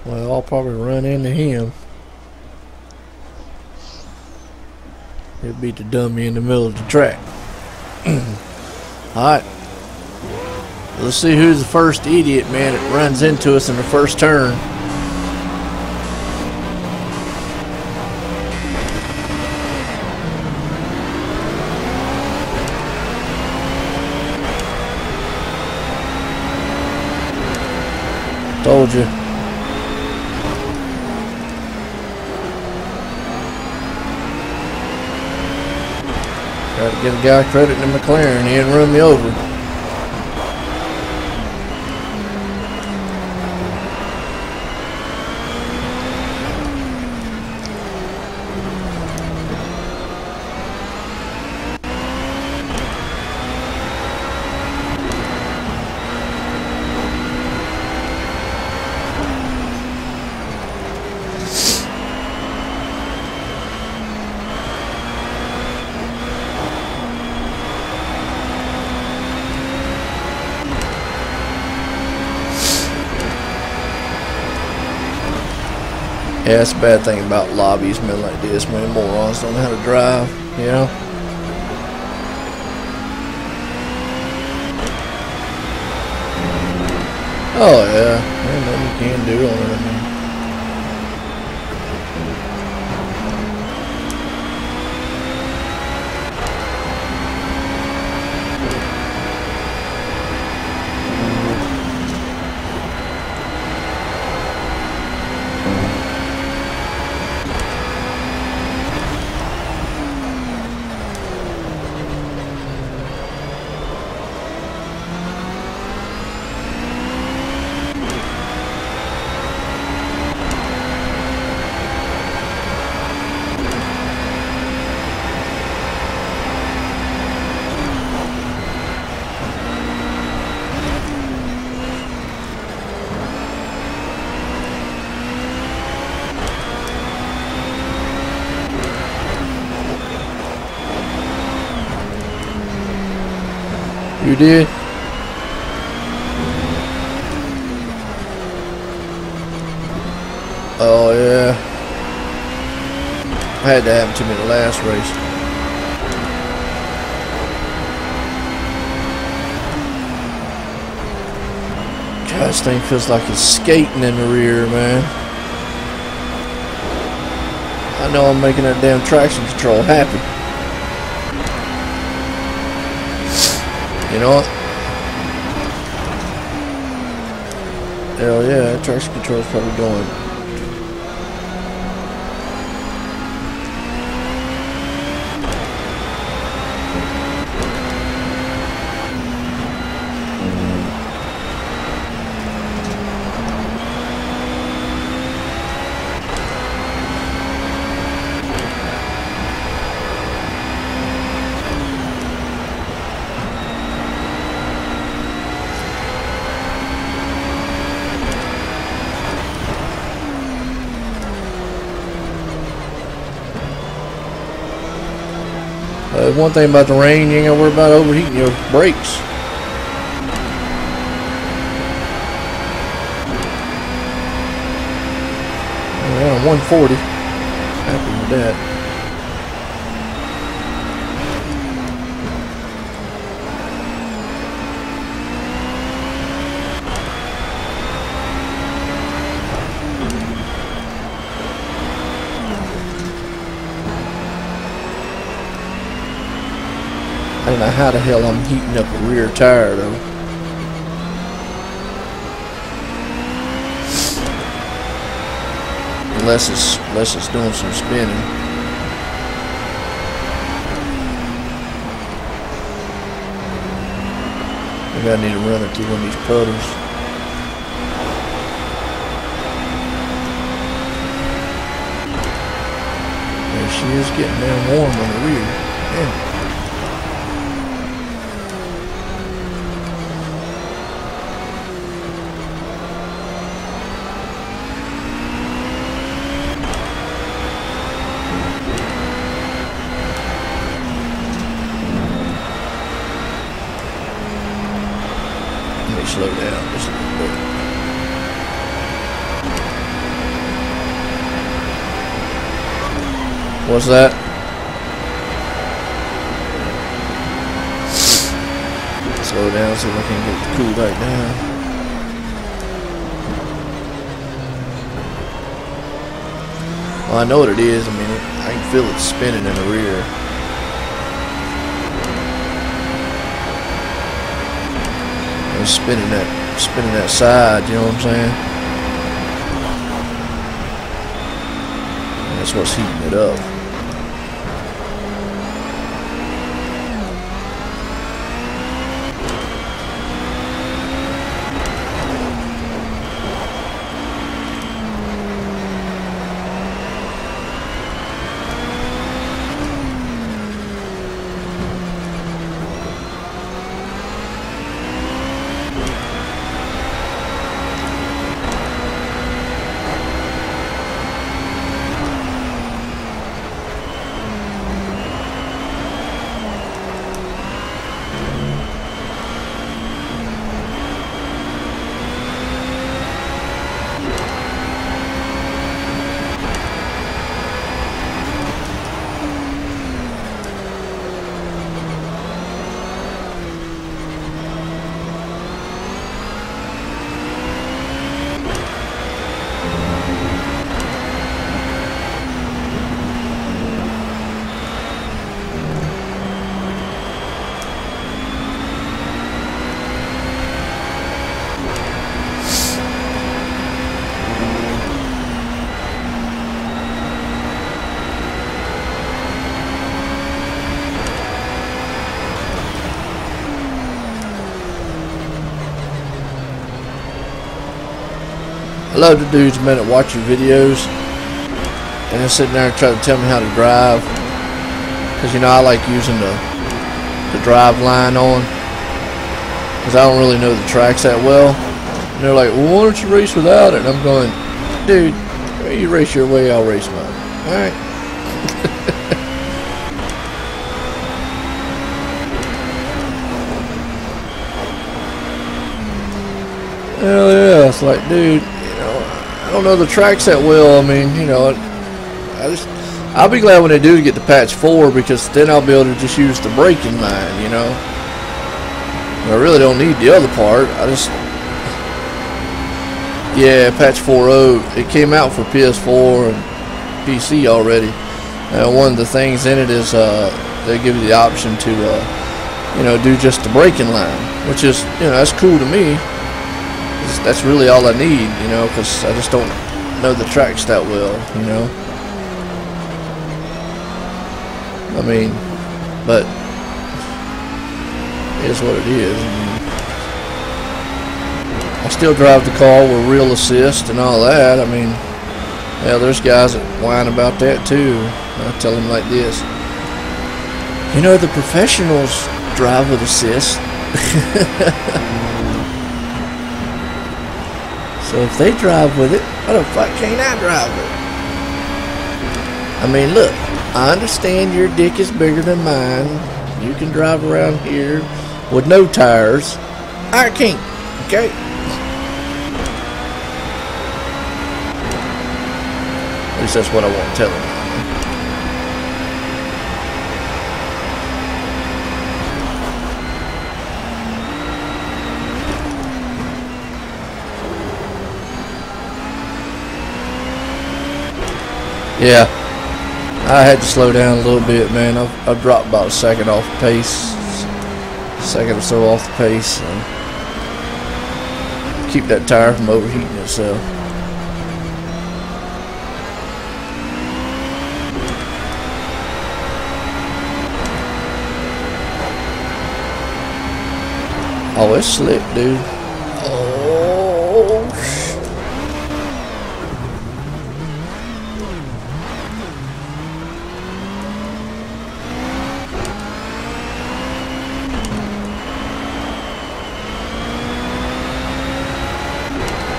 Well, I'll probably run into him. He'll beat the dummy in the middle of the track. Alright. Let's see who's the first idiot, man, that runs into us in the first turn. Told you. Try to give a guy credit in the McLaren. He didn't run me over. Yeah, that's a bad thing about lobbies, man, like this. Many morons don't know how to drive, you know? Oh, yeah. There's nothing you can do on it, man. You did? Oh yeah. Had to happen to me the last race. God, this thing feels like it's skating in the rear, man. I know I'm making that damn traction control happy. You know what? Hell yeah, that traction control is probably going. One thing about the rain, you ain't gotta worry about overheating your brakes. Yeah, 140. Happy with that. I don't know how the hell I'm heating up a rear tire though. Unless it's doing some spinning. Maybe I need to run it through one of these puddles. There she is, getting damn warm on the rear. Yeah. slow down just a little bit. What's that? Slow down so I can get the cool back down. Well, I know what it is. I mean, I can feel it spinning in the rear. It's spinning that side. You know what I'm saying? And that's what's heating it up. I love the dudes, man, that watch your videos and then sitting there and try to tell me how to drive. Because, you know, I like using the drive line on. Because I don't really know the tracks that well. And they're like, well, why don't you race without it? And I'm going, dude, you race your way, I'll race mine. Alright. Hell yeah, it's like, dude, you know, I don't know the tracks that well. I mean, you know, I'll be glad when they do get the patch 4, because then I'll be able to just use the braking line, you know. I really don't need the other part. Yeah, patch 4.0, it came out for PS4 and PC already. One of the things in it is they give you the option to, you know, do just the braking line, which is, you know, that's cool to me. That's really all I need, you know, because I just don't know the tracks that well, you know. I mean, but it is what it is. I mean, I still drive the car with real assist and all that. I mean, hell, there's guys that whine about that too. I tell them like this: you know, the professionals drive with assist. So if they drive with it, why the fuck can't I drive with it? I mean, look, I understand your dick is bigger than mine. You can drive around here with no tires. I can't, okay? At least that's what I want to tell them. Yeah, I had to slow down a little bit, man. I've dropped about a second off the pace, second or so off the pace, and keep that tire from overheating itself. Oh, it's slick, dude. Oh, shit.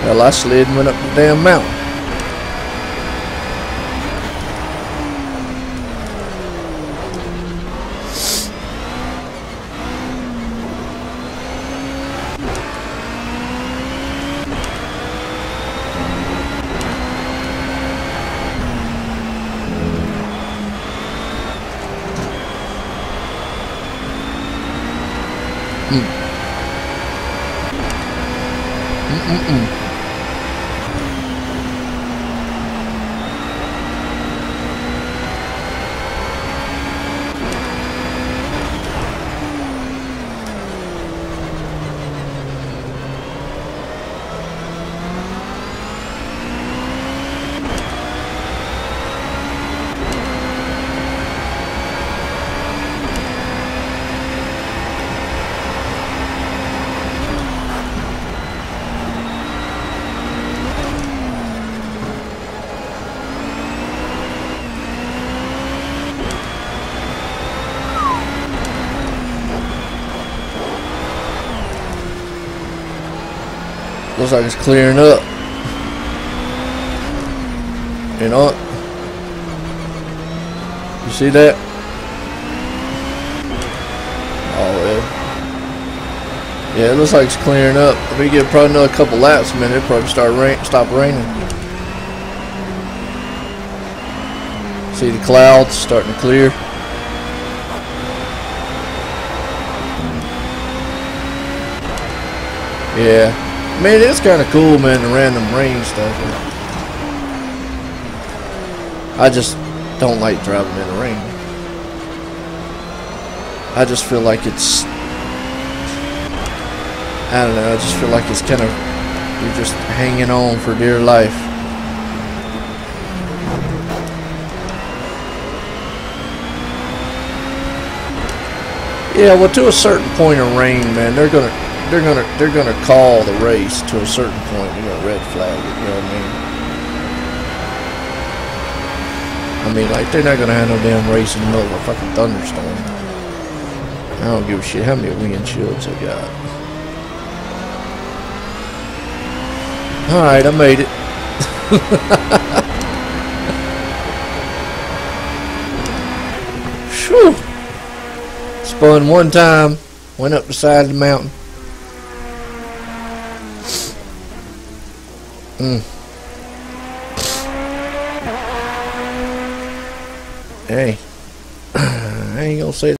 Well, I slid and went up the damn mountain. Looks like it's clearing up. You know what? You see that? Oh yeah. Yeah, it looks like it's clearing up. If we get probably another couple laps, man, it'll probably stop raining. See the clouds starting to clear. Yeah. Man, it's kind of cool, man, the random rain stuff. I just don't like driving in the rain. I just feel like it's, I don't know, I just feel like it's kind of, you're just hanging on for dear life. Yeah, well, to a certain point of rain, man, they're gonna call the race to a certain point. They're gonna red flag it. You know what I mean? Like, they're not gonna have no damn race in the middle of a fucking thunderstorm. I don't give a shit how many windshields I got. All right, I made it. Whew. Spun one time, went up the side of the mountain. Hey, I ain't gonna say